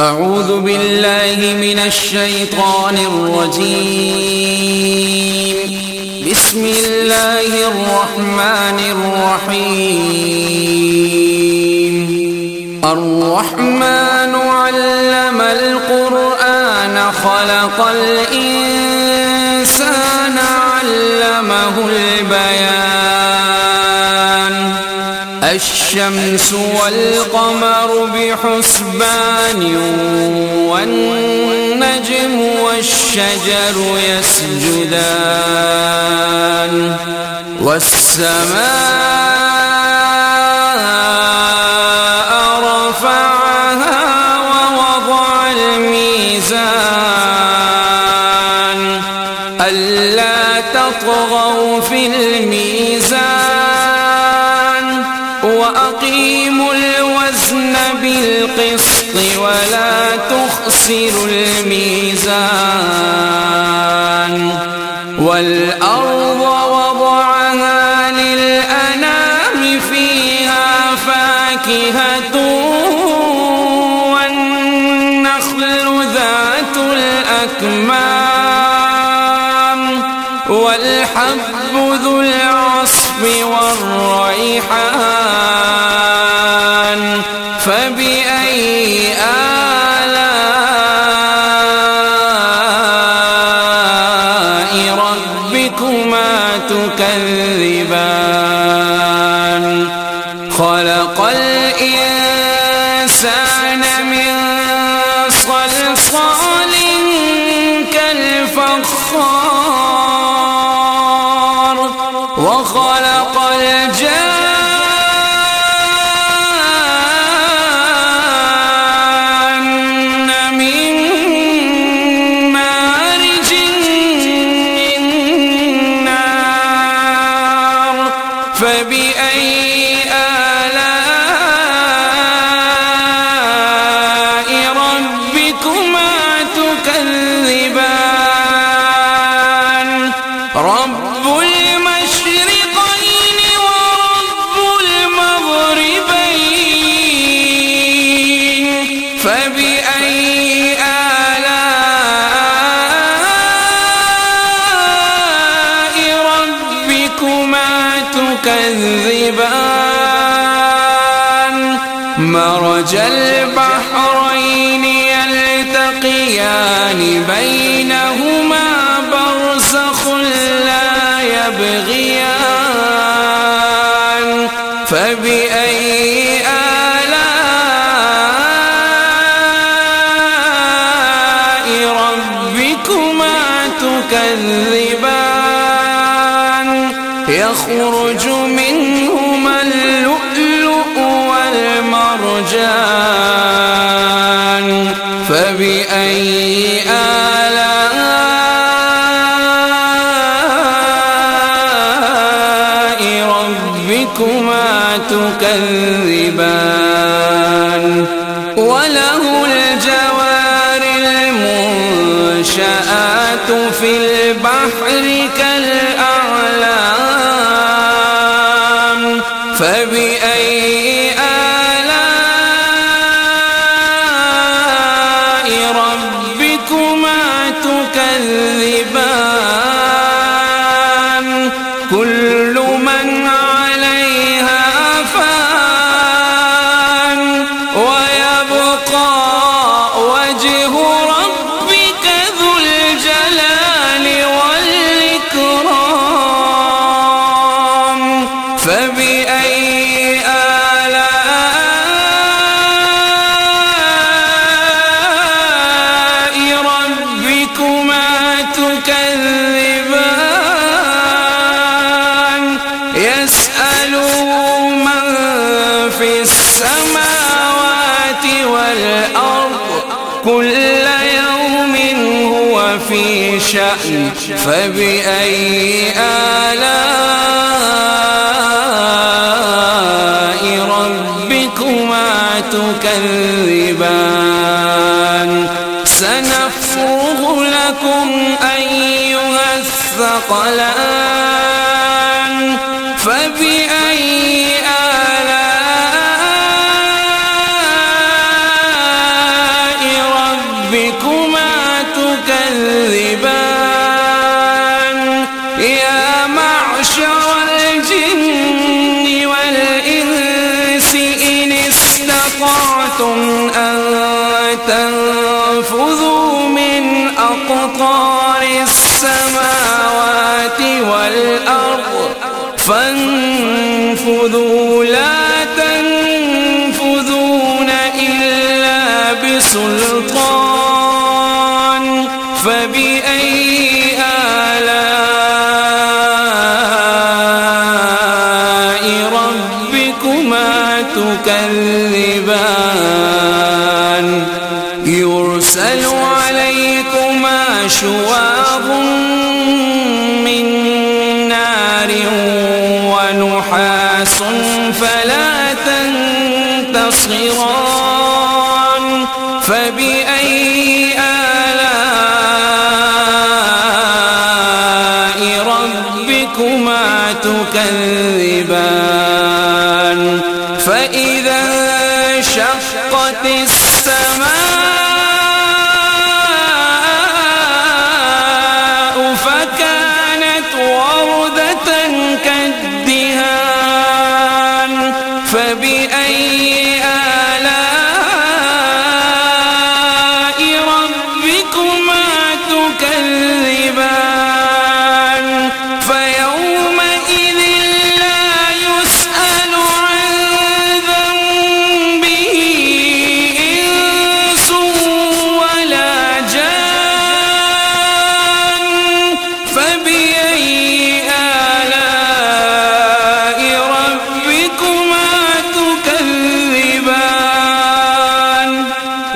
أعوذ بالله من الشيطان الرجيم. بسم الله الرحمن الرحيم. الرحمن علم القرآن خلق الإنسان علمه البيان. الشمس والقمر بحسبان والنجم والشجر يسجدان والسماء رفعها ووضع الميزان ألا تطغوا في الميزان وأقيموا الوزن بالقسط ولا تخسروا الميزان. والأرض وضعها للأنام فيها فاكهة والنخل ذات الأكمام والحب ذو العصف والريحان. فبأي آلاء ربكما تكذبان. خلق الإنسان من صلصال كالفخار وخلق الجان من مارج من نار. فبأي آلاء ربكما تكذبان. رب المشرقين ورب المغربين. فبأي آلاء ربكما تكذبان. مرج البحرين يلتقيان بينهما برزخ لا يبغيان. فبأي آلاء ربكما تكذبان. يخرج منهما اللؤلؤ والمرجان. فبأي آلاء ربكما تكذبان. وله الجوار المنشآت في البحر كالأعلام. فبأي آلاء ربكما تكذبان. كل من عليها فان ويبقى وجه ربك ذو الجلال والإكرام. فبأي آلاء ربكما تكذبان. يسأله من في السماوات والأرض كل يوم هو في شأن. فبأي آلاء ربكما تكذبان. سنفرغ لكم أيها الثقلان. فبأي آلاء فطار السماوات والأرض فانفذوا لا تنفذون إلا بسلطان فبأي آلاء ربكما تكذبان يرسل عليكما شواظ من نار ونحاس فلا تنتصران فبأي آلاء ربكما تكذبان فإذا انشقت السماء فكانت وردة كالدهان فبأي آلاء ربكما تكذبان فيومئذ لا يسأل عن ذنبه إنس ولا جان فبأي آلاء ربكما تكذبان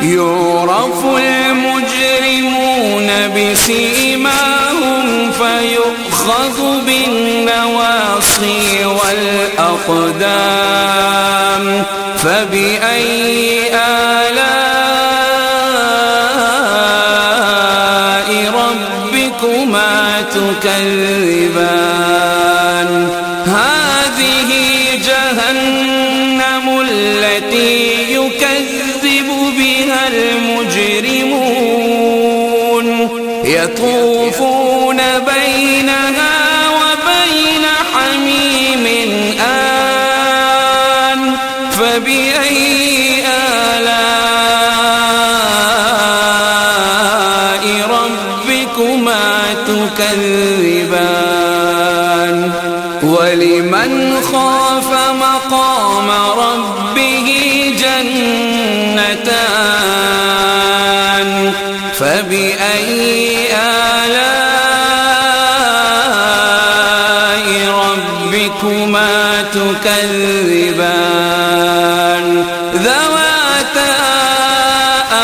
يعرف المجرمون بسيماهم فيؤخذ بالنواصي والأقدام فبأي آلاء ربكما تكذبان هذه جهنم التي يكذب بها المجرمون يطوفون بينها وبين حميم آن فبأي آلاء ربكما تكذبان ولمن خاف مقام ربه جنتان فبأي آلاء ربكما تكذبان ذواتا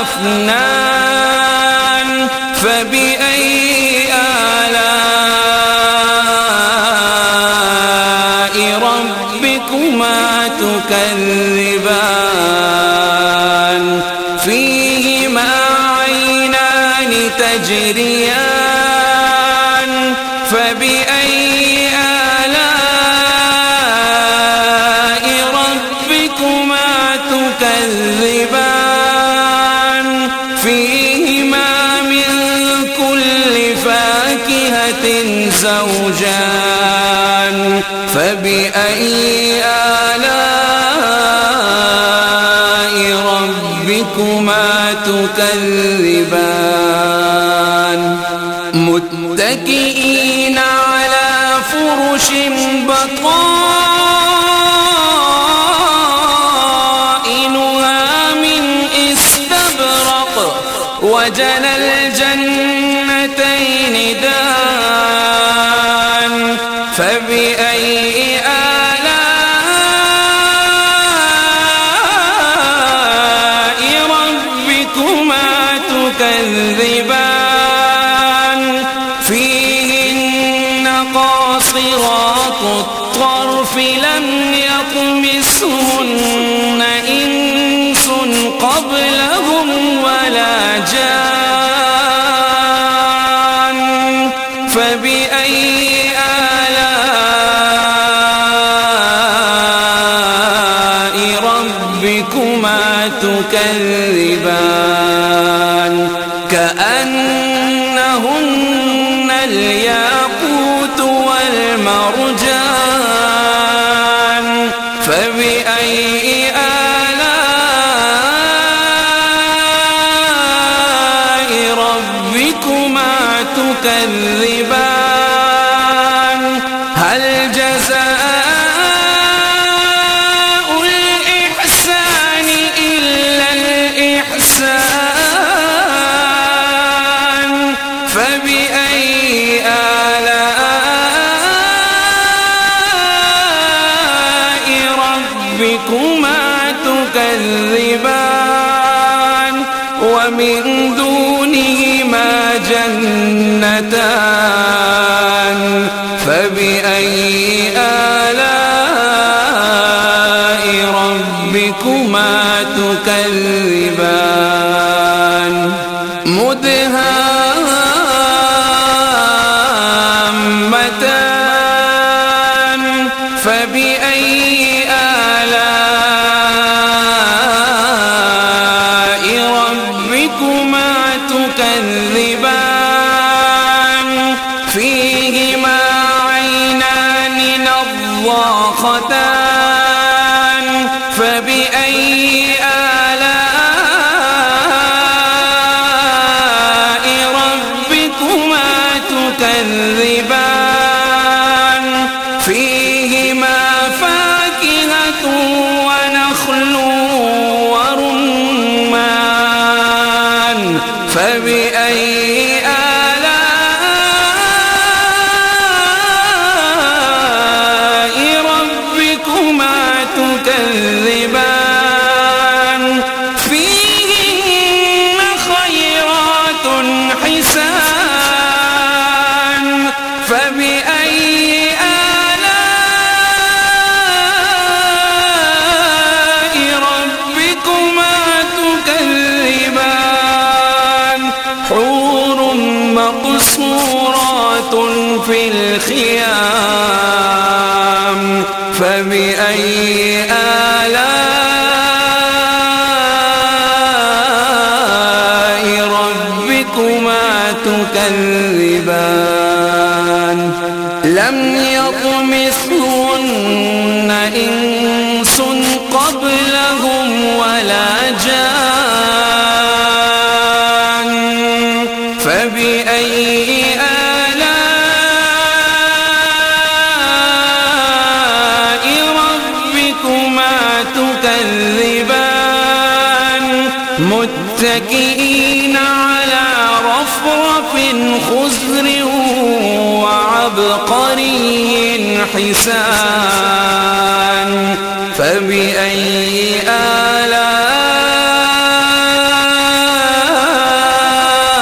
أفنان فبأي آلاء ربكما تكذبان فيهما عينان تجريان فبأي آلاء ربكما تكذبان فيهما من كل فاكهة زوجان فبأي آلاء ربكما تكذبان متكئين على فرش بطائنها من استبرق وجنى الجنتين دان فبأي آلاء ربكما تكذبان فيهن قاصرات الطرف لم يطمثهن إنس قبلهم ولا جان فبأي آلاء ربكما تكذبان كأنهن الياقوت والمرجان فبأي آلاء ربكما تكذبان هل جزاء الإحسان إلا الإحسان فبأي آلاء ربكما تكذبان ومن دونهما جنتان فبأي آلاء ربكما تكذبان مدهامتان فبأي آلاء ربكما تكذبان فيهما عينان نضاختان فبأي آلاء ربكما تكذبان فيهما فاكهة ونخل ورمان فبأي آلاء ربكما تكذبان فيهن خيرات حسان فبأي آلاء ربكما تكذبان حور مقصورات في الخيام فبأي آلاء ربكما تكذبان لم يطمثهن إنس قبلهم ولا جان فبأي آلاء ربكما تكذبان متكئين على رفرف خضر وعبقري حسان فبأي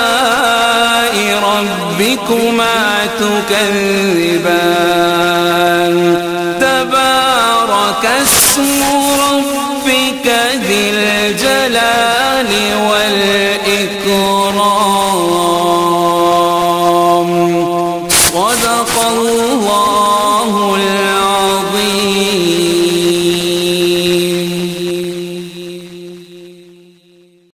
آلاء ربكما تكذبان تبارك